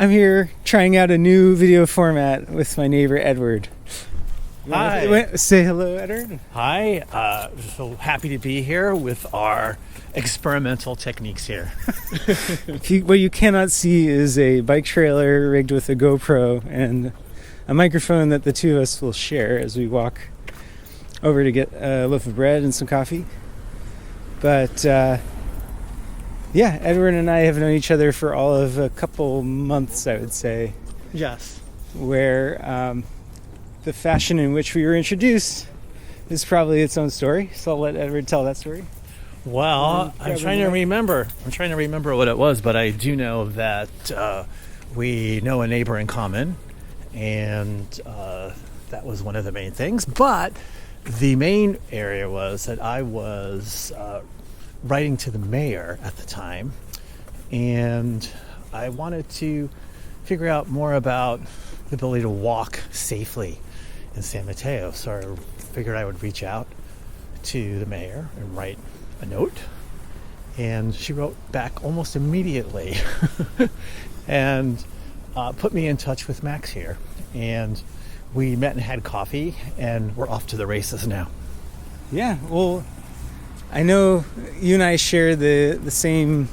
I'm here trying out a new video format with my neighbor Edward. Hi. Say hello, Edward. Hi. So happy to be here with our experimental techniques here. What you cannot see is a bike trailer rigged with a GoPro and a microphone that the two of us will share as we walk over to get a loaf of bread and some coffee. But yeah, Edward and I have known each other for all of a couple months, I would say. Yes. Where the fashion in which we were introduced is probably its own story. So I'll let Edward tell that story. Well, I'm trying to remember what it was, but I do know that we know a neighbor in common, and that was one of the main things. But the main area was that I was writing to the mayor at the time, and I wanted to figure out more about the ability to walk safely in San Mateo. So I figured I would reach out to the mayor and write a note, and she wrote back almost immediately and put me in touch with Max here, and we met and had coffee, and we're off to the races now. Yeah, well, I know you and I share the same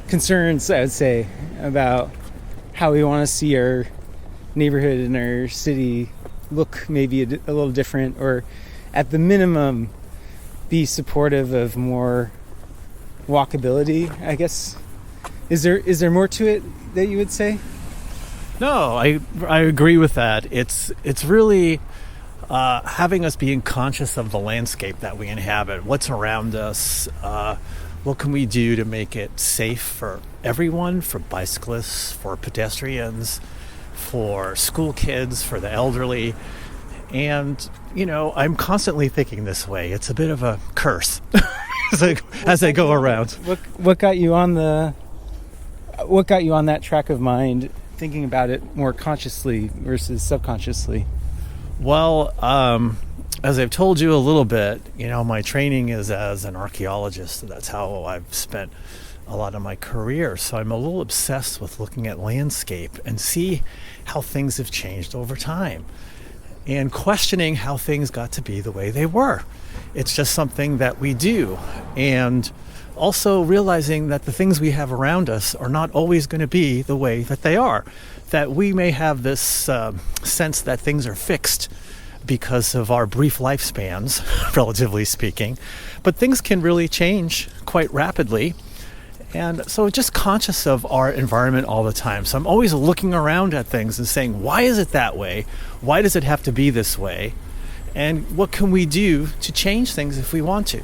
concerns, I would say, about how we want to see our neighborhood and our city look maybe a little different, or at the minimum be supportive of more walkability, I guess. Is there more to it that you would say? No, I agree with that. It's really having us being conscious of the landscape that we inhabit, what's around us, what can we do to make it safe for everyone, for bicyclists, for pedestrians, for school kids, for the elderly. And, I'm constantly thinking this way. It's a bit of a curse as I go around. What got you on that track of mind, thinking about it more consciously versus subconsciously? Well, as I've told you a little bit, my training is as an archaeologist. That's how I've spent a lot of my career. So I'm a little obsessed with looking at landscape and see how things have changed over time, and questioning how things got to be the way they were. It's just something that we do. And also realizing that the things we have around us are not always going to be the way that they are. That we may have this sense that things are fixed because of our brief lifespans, relatively speaking. But things can really change quite rapidly. And so just conscious of our environment all the time. So I'm always looking around at things and saying, why is it that way? Why does it have to be this way? And what can we do to change things if we want to?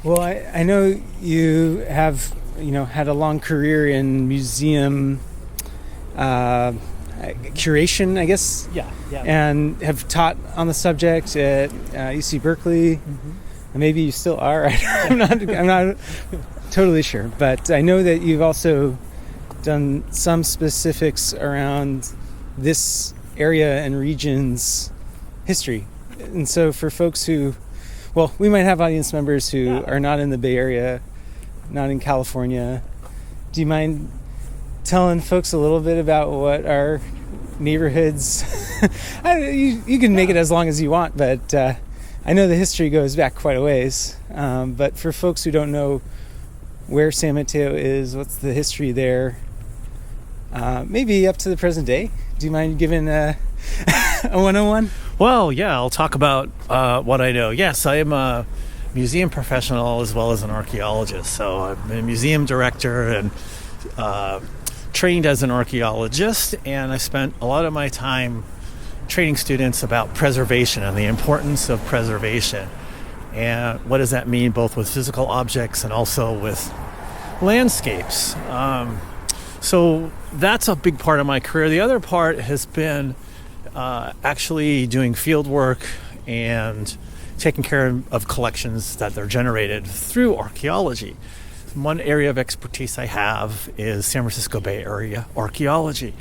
Well, I know you have, had a long career in museum curation, I guess. Yeah. And have taught on the subject at UC Berkeley. Mm-hmm. Maybe you still are. I'm not totally sure, but I know that you've also done some specifics around this area and region's history. And so for folks who, we might have audience members who are not in the Bay Area, not in California. Do you mind telling folks a little bit about what our neighborhoods, you can make it as long as you want, but I know the history goes back quite a ways. But for folks who don't know where San Mateo is, what's the history there, maybe up to the present day. Do you mind giving a 101? Well, yeah, I'll talk about what I know. Yes, I am a museum professional as well as an archaeologist. So I'm a museum director and trained as an archaeologist, and I spent a lot of my time training students about preservation and the importance of preservation. And what does that mean, both with physical objects and also with landscapes? So that's a big part of my career. The other part has been actually doing field work and taking care of collections that are generated through archaeology. One area of expertise I have is San Francisco Bay Area archaeology.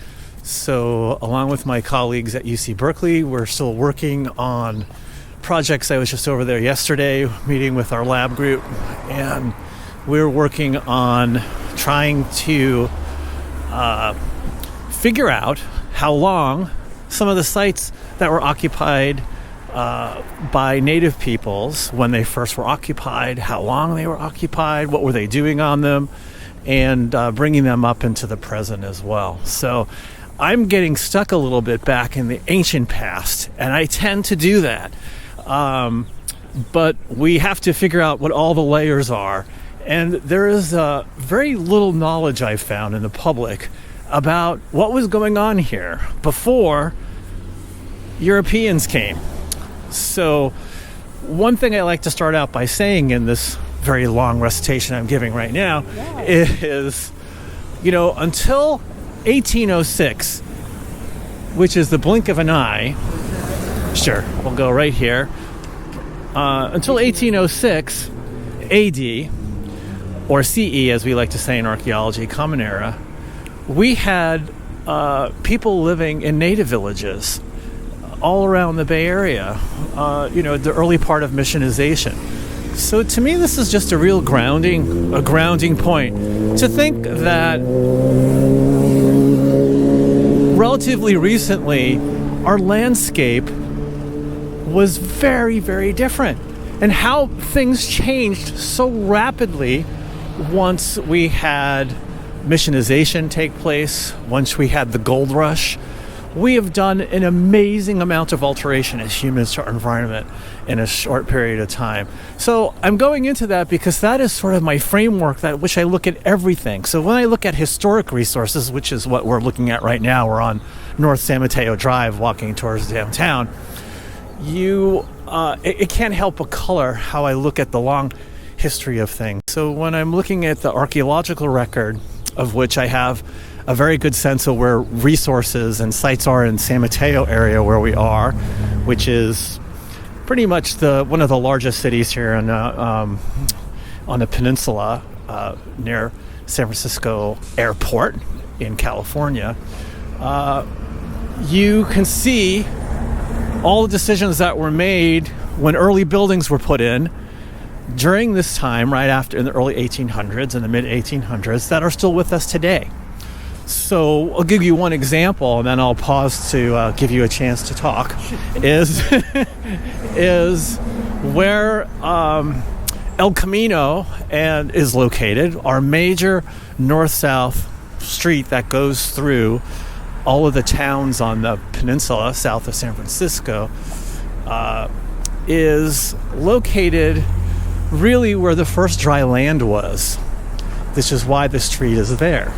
So along with my colleagues at UC Berkeley, we're still working on projects. I was just over there yesterday meeting with our lab group, and we're working on trying to figure out how long some of the sites that were occupied by native peoples, when they first were occupied, how long they were occupied, what were they doing on them, and bringing them up into the present as well. So I'm getting stuck a little bit back in the ancient past, and I tend to do that. But we have to figure out what all the layers are. And there is very little knowledge I've found in the public about what was going on here before Europeans came. So one thing I like to start out by saying in this very long recitation I'm giving right now is, until 1806, which is the blink of an eye, sure, we'll go right here, until 1806 AD, or CE, as we like to say in archaeology, Common Era, we had people living in native villages all around the Bay Area, the early part of missionization. So to me, this is just a real grounding point to think that relatively recently, our landscape was very, very different, and how things changed so rapidly once we had missionization take place, once we had the gold rush. We have done an amazing amount of alteration as humans to our environment in a short period of time. So I'm going into that because that is sort of my framework that which I look at everything. So when I look at historic resources, which is what we're looking at right now, we're on North San Mateo Drive walking towards downtown, it can't help but color how I look at the long history of things. So when I'm looking at the archaeological record, of which I have a very good sense of where resources and sites are in San Mateo area where we are, which is pretty much one of the largest cities here on the peninsula near San Francisco Airport in California. You can see all the decisions that were made when early buildings were put in during this time, right after in the early 1800s and the mid 1800s, that are still with us today. So I'll give you one example, and then I'll pause to give you a chance to talk. is where El Camino is located, our major north-south street that goes through all of the towns on the peninsula south of San Francisco, is located really where the first dry land was. This is why the street is there.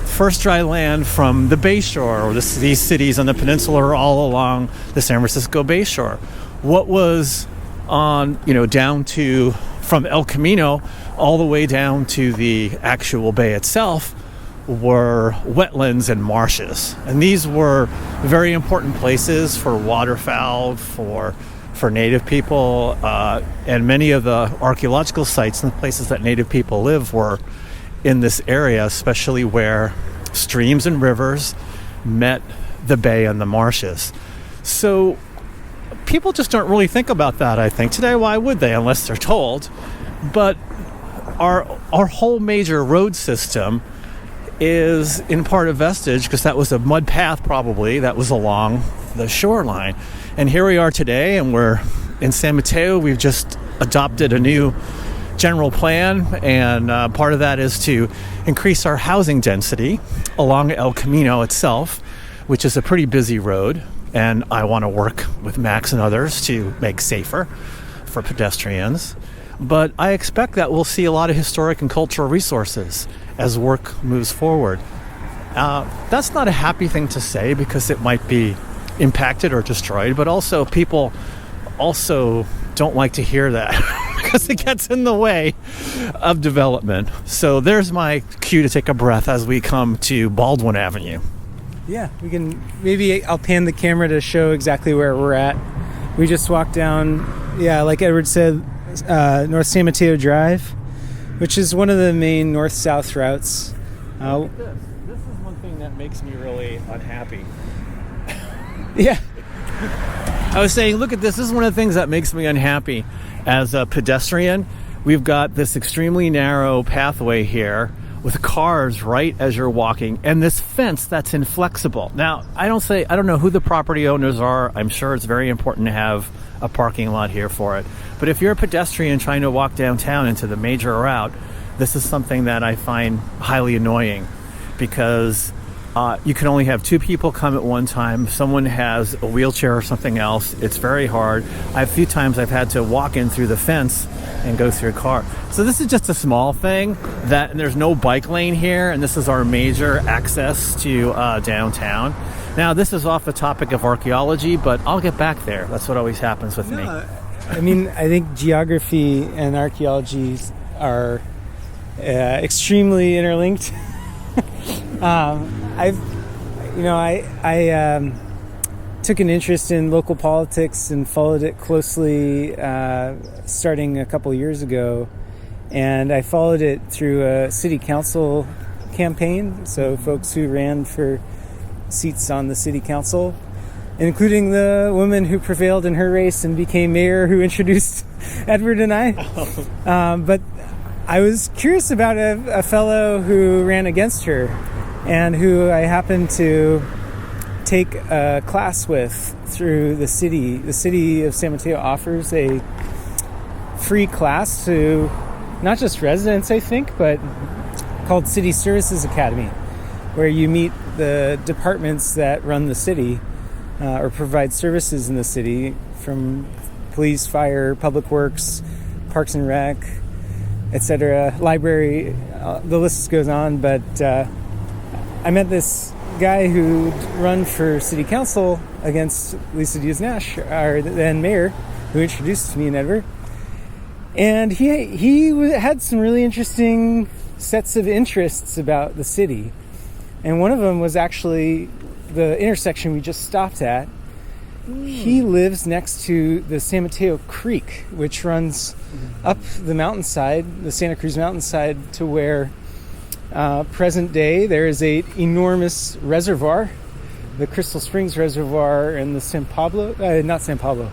First dry land from the Bay Shore, or these cities on the peninsula are all along the San Francisco Bay Shore. What was on, down to, from El Camino all the way down to the actual bay itself were wetlands and marshes. And these were very important places for waterfowl, for native people, and many of the archaeological sites and the places that native people live were in this area, especially where streams and rivers met the bay and the marshes. So people just don't really think about that, I think. Today, why would they, unless they're told? But our whole major road system is in part a vestige, because that was a mud path probably that was along the shoreline. And here we are today, and we're in San Mateo. We've just adopted a new general plan, and part of that is to increase our housing density along El Camino itself, which is a pretty busy road, and I want to work with Max and others to make safer for pedestrians. But I expect that we'll see a lot of historic and cultural resources as work moves forward. That's not a happy thing to say, because it might be impacted or destroyed, but also people also don't like to hear that because it gets in the way of development. So there's my cue to take a breath as we come to Baldwin Avenue. Yeah, maybe I'll pan the camera to show exactly where we're at. We just walked down, like Edward said, North San Mateo Drive, which is one of the main north-south routes. This is one thing that makes me really unhappy. Yeah. I was saying, look at this. This is one of the things that makes me unhappy as a pedestrian. We've got this extremely narrow pathway here with cars right as you're walking, and this fence that's inflexible. Now, I don't know who the property owners are. I'm sure it's very important to have a parking lot here for it. But if you're a pedestrian trying to walk downtown into the major route, this is something that I find highly annoying, because you can only have two people come at one time. If someone has a wheelchair or something else, it's very hard. A few times I've had to walk in through the fence and go through a car. So this is just a small thing, and there's no bike lane here, and this is our major access to downtown. Now, this is off the topic of archaeology, but I'll get back there. That's what always happens with me. I mean, I think geography and archaeology are extremely interlinked. I took an interest in local politics and followed it closely starting a couple years ago, and I followed it through a city council campaign, so folks who ran for seats on the city council, including the woman who prevailed in her race and became mayor, who introduced Edward and I. But I was curious about a fellow who ran against her, and who I happened to take a class with through the city. The city of San Mateo offers a free class to not just residents, I think, but called City Services Academy, where you meet the departments that run the city or provide services in the city, from police, fire, public works, parks and rec, etc., library, the list goes on. But I met this guy who'd run for city council against Lisa Diaz-Nash, our then mayor, who introduced me and Edward. And he had some really interesting sets of interests about the city. And one of them was actually the intersection we just stopped at. He lives next to the San Mateo Creek, which runs up the mountainside, the Santa Cruz mountainside, to where present day there is a enormous reservoir, the Crystal Springs Reservoir and the not San Pablo.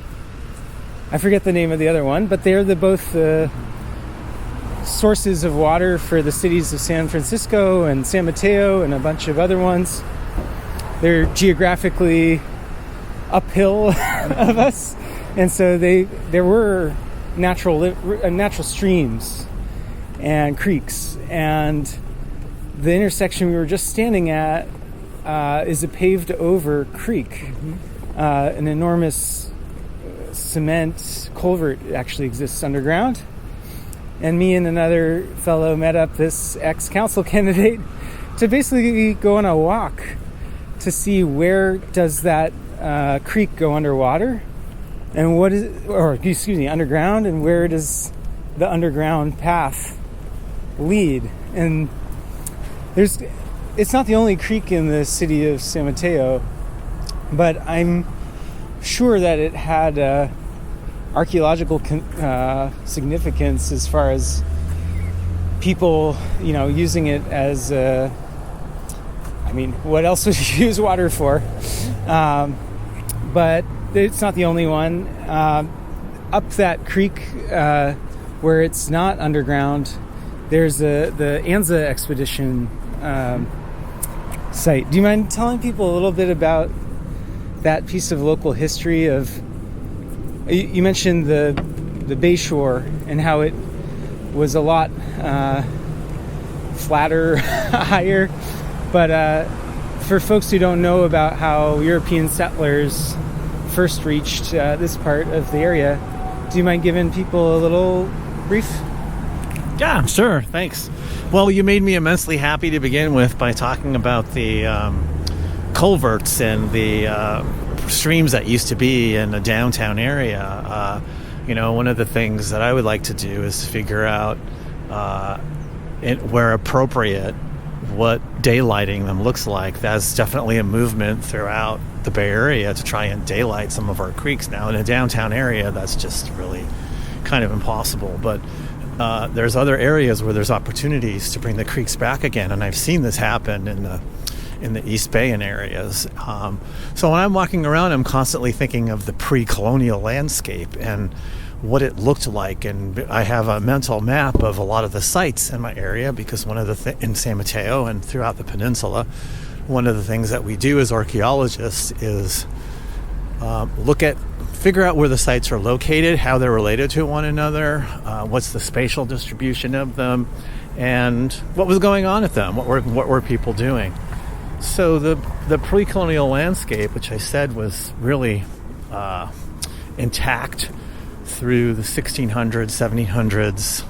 I forget the name of the other one, but they're both the sources of water for the cities of San Francisco and San Mateo and a bunch of other ones. They're geographically uphill of us, and so there were natural streams and creeks, and the intersection we were just standing at is a paved over creek. An enormous cement culvert actually exists underground, and me and another fellow met up, this ex-council candidate, to basically go on a walk to see where does that creek go underwater, and underground, and where does the underground path lead. And it's not the only creek in the city of San Mateo, but I'm sure that it had archaeological significance as far as people, using it as what else would you use water for? But it's not the only one. Up that creek, where it's not underground, there's the Anza expedition site. Do you mind telling people a little bit about that piece of local history? You mentioned the Bayshore and how it was a lot flatter, higher, but for folks who don't know about how European settlers first reached this part of the area, do you mind giving people a little brief? Yeah, sure. Thanks. Well, you made me immensely happy to begin with by talking about the culverts and the streams that used to be in the downtown area. One of the things that I would like to do is figure out, where appropriate, what daylighting them looks like. That's definitely a movement throughout the Bay Area to try and daylight some of our creeks. Now, in a downtown area, that's just really kind of impossible. But there's other areas where there's opportunities to bring the creeks back again, and I've seen this happen in the East Bay and areas. So when I'm walking around, I'm constantly thinking of the pre-colonial landscape, and what it looked like. And I have a mental map of a lot of the sites in my area, because one of the in San Mateo and throughout the peninsula, one of the things that we do as archaeologists is figure out where the sites are located, how they're related to one another, what's the spatial distribution of them, and what was going on at them, what were people doing. So the pre-colonial landscape, which I said was really intact through the 1600s, 1700s,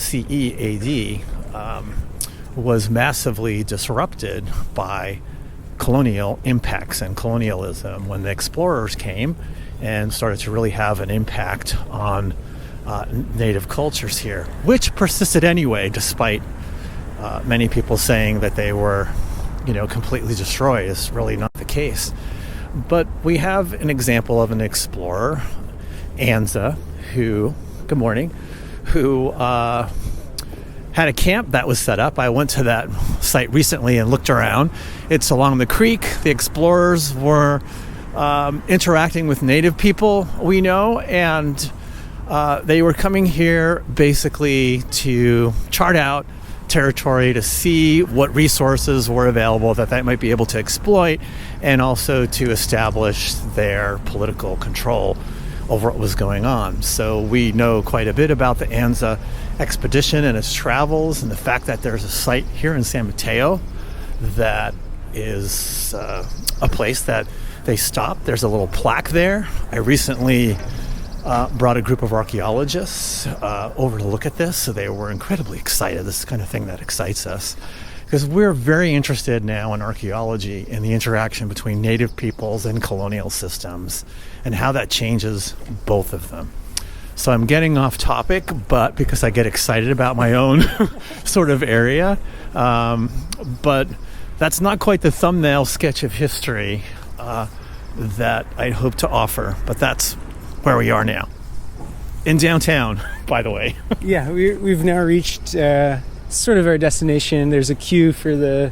CE, AD, was massively disrupted by colonial impacts and colonialism when the explorers came and started to really have an impact on native cultures here, which persisted anyway, despite many people saying that they were, completely destroyed. Is really not the case. But we have an example of an explorer, Anza, who had a camp that was set up. I went to that site recently and looked around. It's along the creek. The explorers were interacting with native people we know, and they were coming here basically to chart out territory, to see what resources were available that they might be able to exploit, and also to establish their political control over what was going on. So we know quite a bit about the Anza expedition and its travels, and the fact that there's a site here in San Mateo that is a place that they stopped. There's a little plaque there. I recently brought a group of archaeologists over to look at this, so they were incredibly excited. This is the kind of thing that excites us, because we're very interested now in archaeology and the interaction between native peoples and colonial systems and how that changes both of them. So I'm getting off topic, but because I get excited about my own sort of area. But that's not quite the thumbnail sketch of history that I hope to offer, but that's where we are now. In downtown, by the way. Yeah, we've now reached sort of our destination. There's a queue for the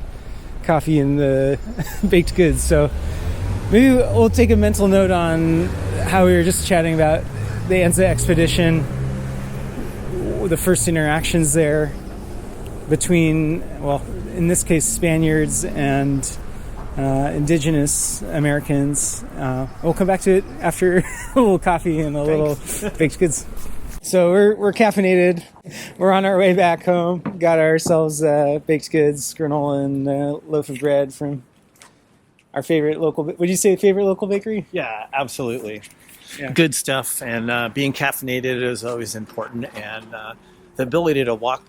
coffee and the baked goods. So maybe we'll take a mental note on how we were just chatting about the Anza expedition, the first interactions there between, well, in this case, Spaniards and indigenous Americans. We'll come back to it after a little coffee and a little baked goods. So we're caffeinated. We're on our way back home. Got ourselves baked goods, granola, and a loaf of bread from our favorite local. Would you say favorite local bakery? Yeah, absolutely. Yeah. Good stuff. And being caffeinated is always important. And the ability to walk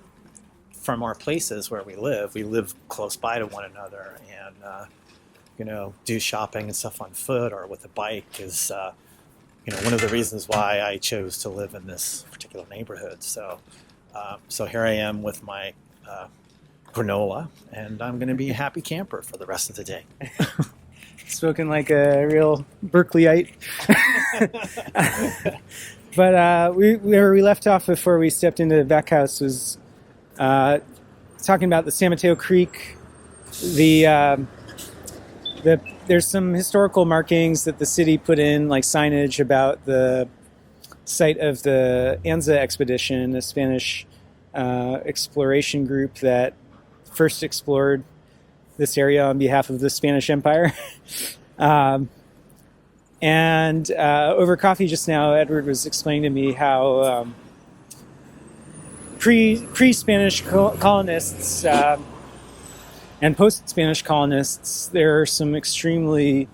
from our places where we live close by to one another, and do shopping and stuff on foot or with a bike is one of the reasons why I chose to live in this particular neighborhood. So here I am with my granola, and I'm going to be a happy camper for the rest of the day. Spoken like a real Berkeleyite. But where we left off before we stepped into Backhaus was talking about the San Mateo Creek. There's some historical markings that the city put in, like signage about the site of the Anza expedition, a Spanish exploration group that first explored this area on behalf of the Spanish Empire. And over coffee just now, Edward was explaining to me how pre-Spanish colonists and post-Spanish colonists, there are some extremely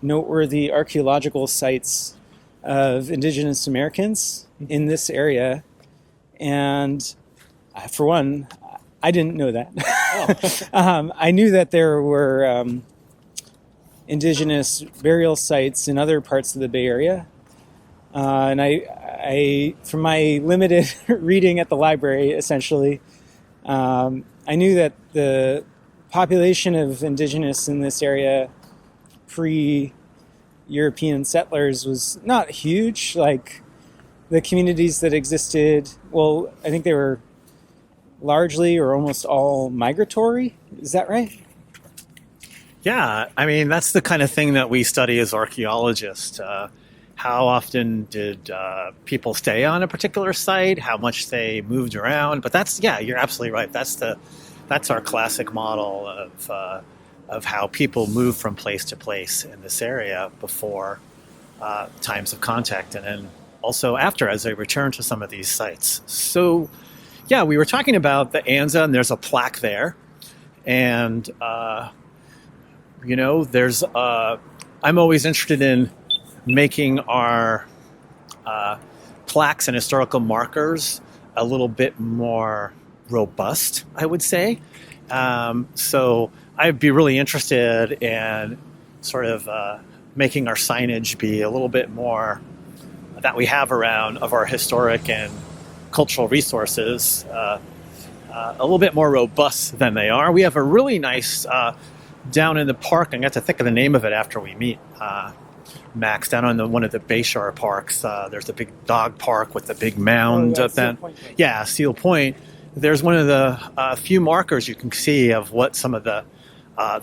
noteworthy archaeological sites of indigenous Americans in this area. And for one, I didn't know that. I knew that there were indigenous burial sites in other parts of the Bay Area. And I, from my limited reading at the library, essentially, I knew that the population of indigenous in this area pre-European settlers was not huge. Like the communities that existed, well, I think they were largely or almost all migratory. Is that right? Yeah, I mean, that's the kind of thing that we study as archaeologists. how often did people stay on a particular site, how much they moved around. But that's, yeah, you're absolutely right. That's our classic model of how people move from place to place in this area before times of contact, and then also after, as they return to some of these sites. So, yeah, we were talking about the Anza, and there's a plaque there. And, there's, I'm always interested in making our plaques and historical markers a little bit more robust, I would say. So I'd be really interested in sort of making our signage be a little bit more that we have around of our historic and cultural resources, a little bit more robust than they are. We have a really nice down in the park. I got to think of the name of it after we meet, Max, down on one of the Bayshore parks. There's a big dog park with a big mound up there. Yeah, Seal Point. There's one of the few markers you can see of what some of the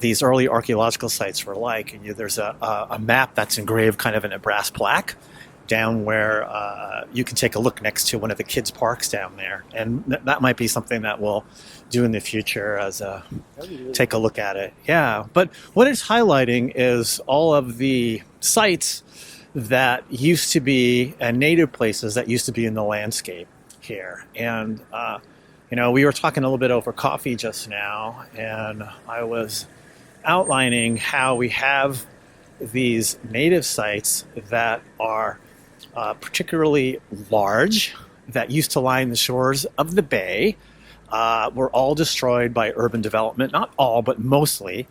these early archaeological sites were like. And there's a map that's engraved kind of in a brass plaque down where you can take a look next to one of the kids' parks down there. And that might be something that we'll do in the future as take a look at it. Yeah, but what it's highlighting is all of the sites that used to be, and native places that used to be in the landscape here. And we were talking a little bit over coffee just now, and I was outlining how we have these native sites that are particularly large, that used to line the shores of the bay, were all destroyed by urban development, not all, but mostly,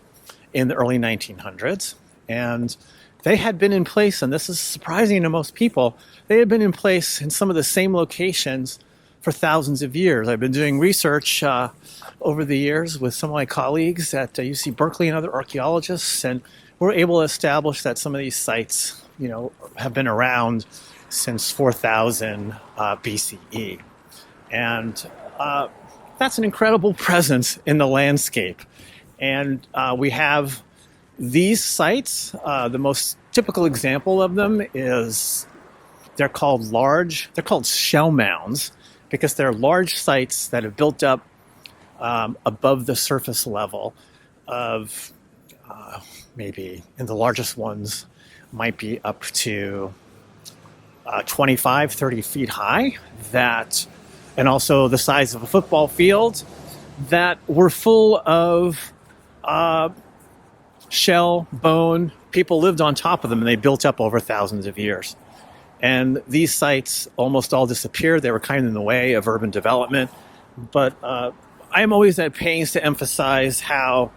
in the early 1900s. And they had been in place, and this is surprising to most people, they had been in place in some of the same locations for thousands of years. I've been doing research over the years with some of my colleagues at UC Berkeley and other archaeologists, and we're able to establish that some of these sites, have been around since 4000 BCE. And that's an incredible presence in the landscape. And we have these sites. The most typical example of them is they're called shell mounds, because they're large sites that have built up above the surface level of maybe, and the largest ones might be up to 25, 30 feet high, and also the size of a football field, that were full of shell, bone. People lived on top of them, and they built up over thousands of years. And these sites almost all disappeared. They were kind of in the way of urban development. But I'm always at pains to emphasize how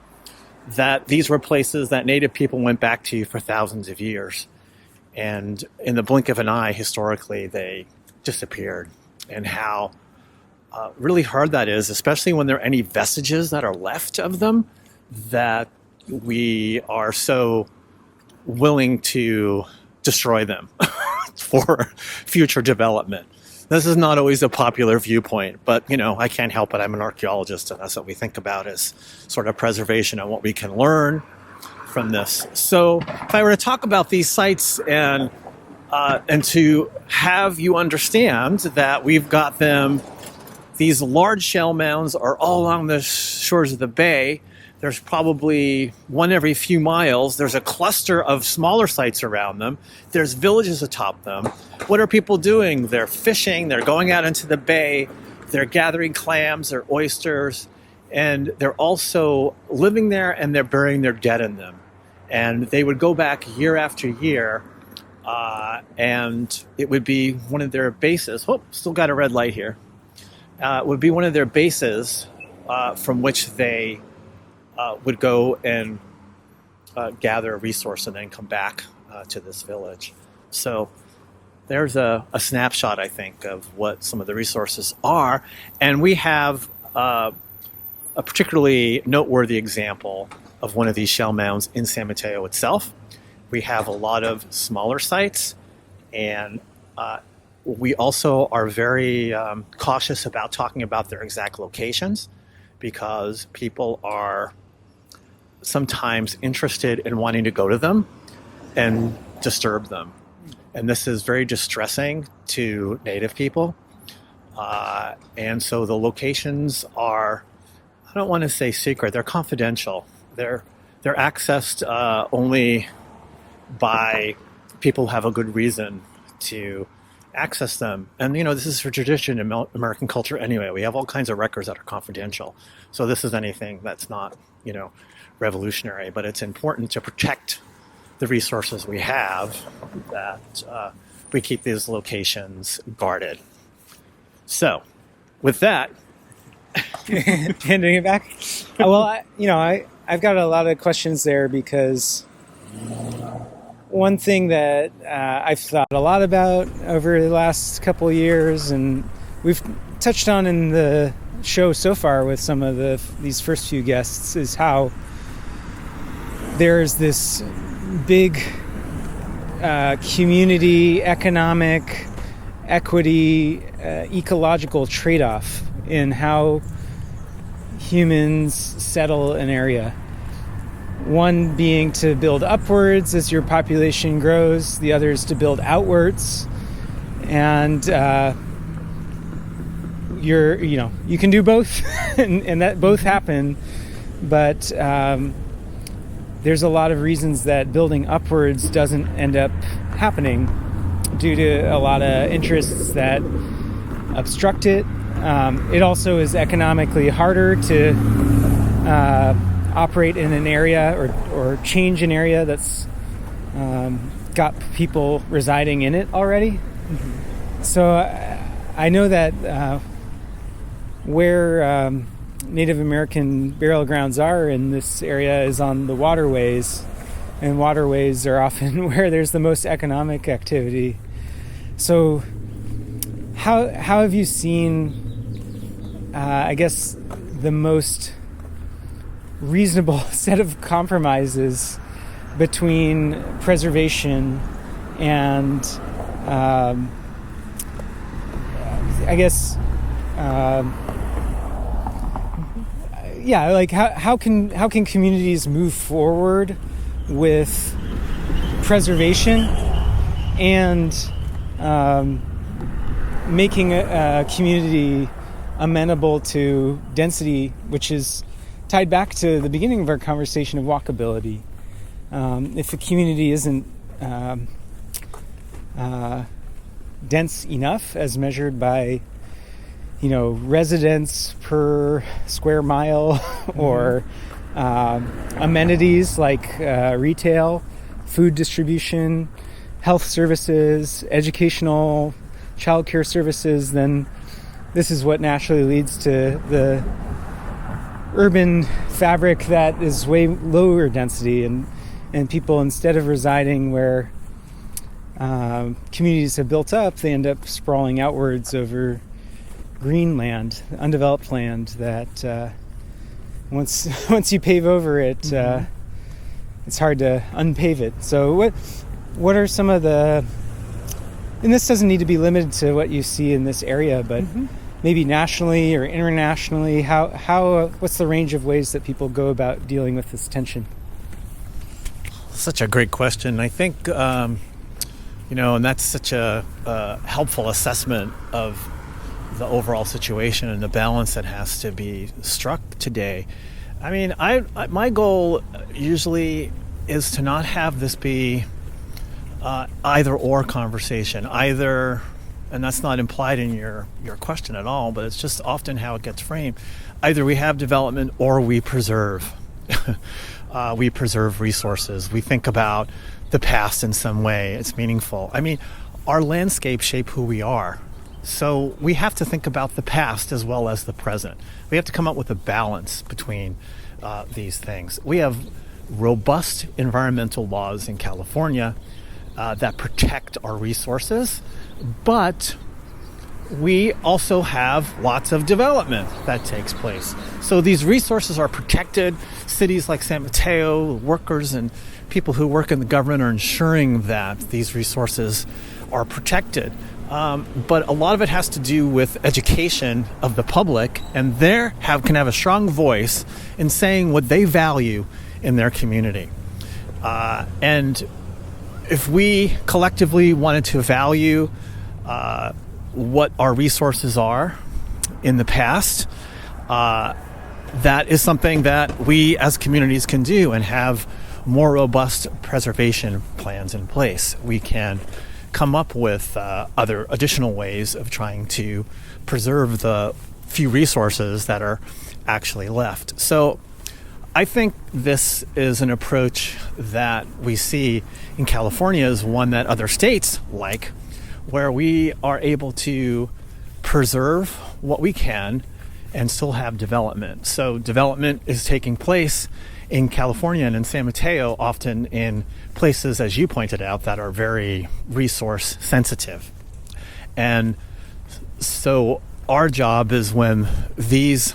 that these were places that native people went back to for thousands of years. And in the blink of an eye, historically, they disappeared. And how really hard that is, especially when there are any vestiges that are left of them, that we are so willing to destroy them for future development. This is not always a popular viewpoint, but, I can't help it. I'm an archaeologist, and that's what we think about as sort of preservation and what we can learn from this. So if I were to talk about these sites and to have you understand that we've got them, these large shell mounds are all along the shores of the bay. There's probably one every few miles. There's a cluster of smaller sites around them. There's villages atop them. What are people doing? They're fishing. They're going out into the bay. They're gathering clams or oysters. And they're also living there, and they're burying their dead in them. And they would go back year after year, and it would be one of their bases. Oh, still got a red light here. It would be one of their bases from which they would go and gather a resource and then come back to this village. So there's a snapshot, I think, of what some of the resources are. And we have a particularly noteworthy example of one of these shell mounds in San Mateo itself. We have a lot of smaller sites, and we also are very cautious about talking about their exact locations, because people are sometimes interested in wanting to go to them and disturb them. And this is very distressing to Native people. And so the locations are, I don't want to say secret, they're confidential. They're accessed only by people who have a good reason to access them. And, this is for tradition in American culture anyway. We have all kinds of records that are confidential. So this is anything that's not, revolutionary, but it's important to protect the resources we have, that we keep these locations guarded. So with that, handing it back. Well, I've got a lot of questions there, because one thing that I've thought a lot about over the last couple of years, and we've touched on in the show so far with some of these first few guests, is how there's this big community, economic, equity, ecological trade-off in how humans settle an area. One being to build upwards as your population grows, the other is to build outwards. And you can do both, and that both happen, but there's a lot of reasons that building upwards doesn't end up happening due to a lot of interests that obstruct it. It also is economically harder to operate in an area or change an area that's got people residing in it already. Mm-hmm. So I know that where Native American burial grounds are in this area is on the waterways, and waterways are often where there's the most economic activity. So how have you seen, I guess, the most reasonable set of compromises between preservation and how can communities move forward with preservation and making a community amenable to density, which is tied back to the beginning of our conversation of walkability. If a community isn't dense enough as measured by residents per square mile or amenities like retail, food distribution, health services, educational, childcare services, then this is what naturally leads to the urban fabric that is way lower density, and people, instead of residing where communities have built up, they end up sprawling outwards over green land, undeveloped land that once you pave over it, it's hard to unpave it. So what are some of the, and this doesn't need to be limited to what you see in this area, but maybe nationally or internationally, how what's the range of ways that people go about dealing with this tension? Such a great question. I think, and that's such a helpful assessment of the overall situation and the balance that has to be struck today. I mean, my goal usually is to not have this be either or conversation, and that's not implied in your question at all, but it's just often how it gets framed. Either we have development or we preserve. We preserve resources. We think about the past in some way. It's meaningful. I mean, our landscapes shape who we are. So we have to think about the past as well as the present. We have to come up with a balance between these things. We have robust environmental laws in California that protect our resources, but we also have lots of development that takes place. So these resources are protected. Cities like San Mateo, workers and people who work in the government are ensuring that these resources are protected. But a lot of it has to do with education of the public, and can have a strong voice in saying what they value in their community. And if we collectively wanted to value what our resources are in the past, that is something that we as communities can do and have more robust preservation plans in place. We can come up with other additional ways of trying to preserve the few resources that are actually left. So I think this is an approach that we see in California as one that other states like, where we are able to preserve what we can and still have development. So development is taking place in California and in San Mateo, often in places, as you pointed out, that are very resource sensitive. And so our job is, when these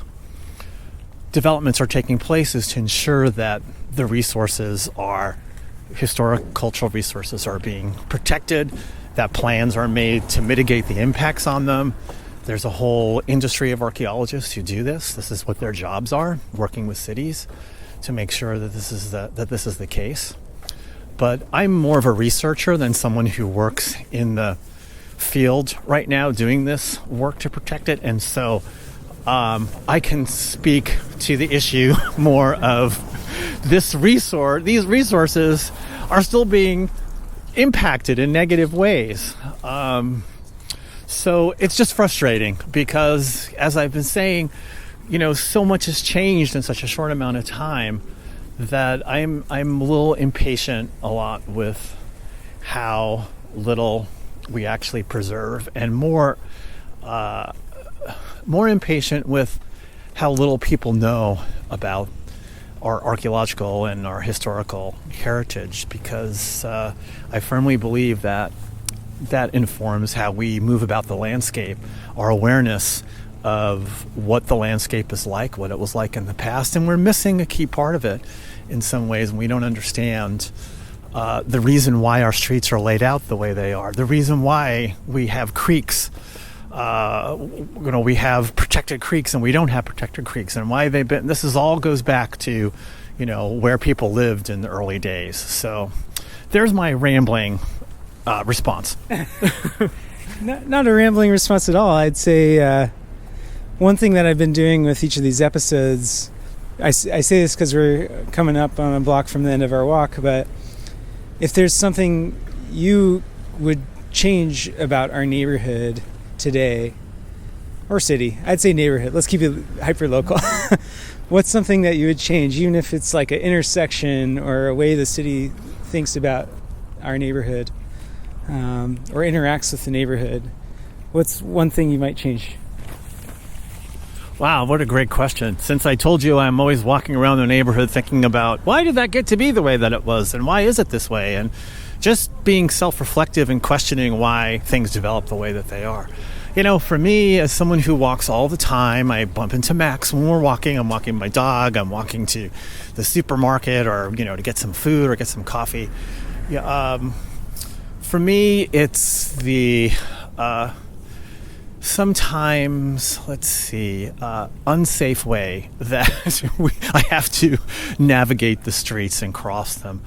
developments are taking place, is to ensure that the resources are historic cultural resources are being protected, that plans are made to mitigate the impacts on them. There's a whole industry of archaeologists who do this. This is what their jobs are, working with cities to make sure that this is the case. But I'm more of a researcher than someone who works in the field right now doing this work to protect it. And so I can speak to the issue more of these resources are still being impacted in negative ways. So it's just frustrating because, as I've been saying, so much has changed in such a short amount of time that I'm a little impatient a lot with how little we actually preserve, and more impatient with how little people know about our archaeological and our historical heritage, because I firmly believe that informs how we move about the landscape, our awareness of what the landscape is like, what it was like in the past. And we're missing a key part of it in some ways, and we don't understand the reason why our streets are laid out the way they are, the reason why we have creeks. We have protected creeks and we don't have protected creeks, and why they've been. This all goes back to, where people lived in the early days. So there's my rambling response. Not a rambling response at all. I'd say one thing that I've been doing with each of these episodes, I say this because we're coming up on a block from the end of our walk, but if there's something you would change about our neighborhood today, or city, I'd say neighborhood, let's keep it hyper local. What's something that you would change, even if it's like an intersection or a way the city thinks about our neighborhood, or interacts with the neighborhood? What's one thing you might change? Wow, what a great question. Since I told you I'm always walking around the neighborhood thinking about, why did that get to be the way that it was, and why is it this way? And just being self-reflective and questioning why things develop the way that they are. For me, as someone who walks all the time, I bump into Max when we're walking. I'm walking my dog. I'm walking to the supermarket, or, to get some food or get some coffee. For me, it's the sometimes, unsafe way that I have to navigate the streets and cross them.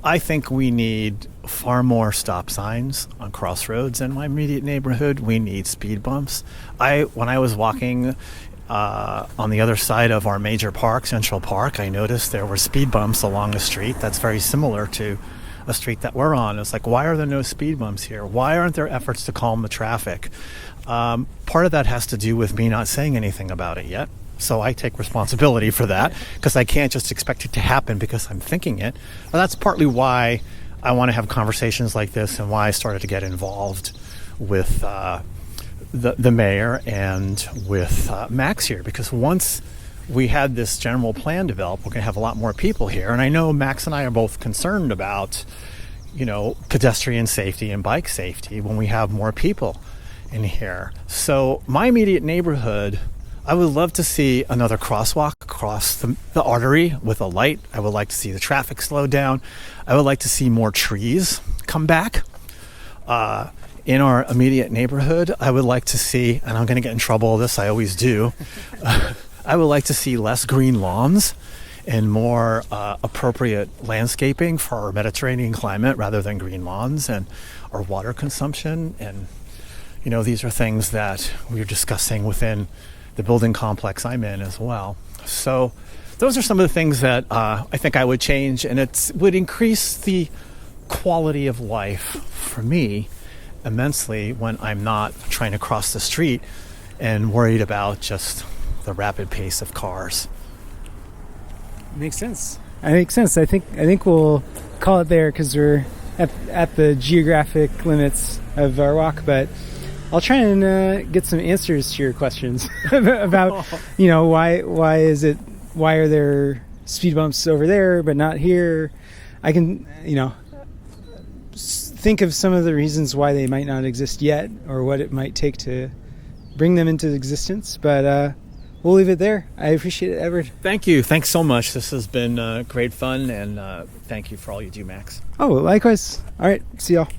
I think we need far more stop signs on crossroads in my immediate neighborhood. We need speed bumps. When I was walking on the other side of our major park, Central Park, I noticed there were speed bumps along a street that's very similar to a street that we're on. It's like, why are there no speed bumps here? Why aren't there efforts to calm the traffic? Part of that has to do with me not saying anything about it yet. So I take responsibility for that, because I can't just expect it to happen because I'm thinking it. Well, that's partly why I want to have conversations like this, and why I started to get involved with the mayor and with Max here, because once we had this general plan developed, we're going to have a lot more people here. And I know Max and I are both concerned about, pedestrian safety and bike safety when we have more people in here. So my immediate neighborhood, I would love to see another crosswalk across the artery with a light. I would like to see the traffic slow down. I would like to see more trees come back. In our immediate neighborhood, I would like to see, and I'm going to get in trouble with this, I always do, I would like to see less green lawns and more appropriate landscaping for our Mediterranean climate rather than green lawns, and our water consumption. And, these are things that we're discussing within the building complex I'm in as well. So those are some of the things that I think I would change, and it would increase the quality of life for me immensely when I'm not trying to cross the street and worried about just the rapid pace of cars. Makes sense. I think we'll call it there because we're at the geographic limits of our walk, but I'll try and get some answers to your questions about, why are there speed bumps over there but not here? I can, think of some of the reasons why they might not exist yet, or what it might take to bring them into existence, but we'll leave it there. I appreciate it, Edward. Thank you. Thanks so much. This has been great fun, and thank you for all you do, Max. Oh, likewise. All right. See y'all.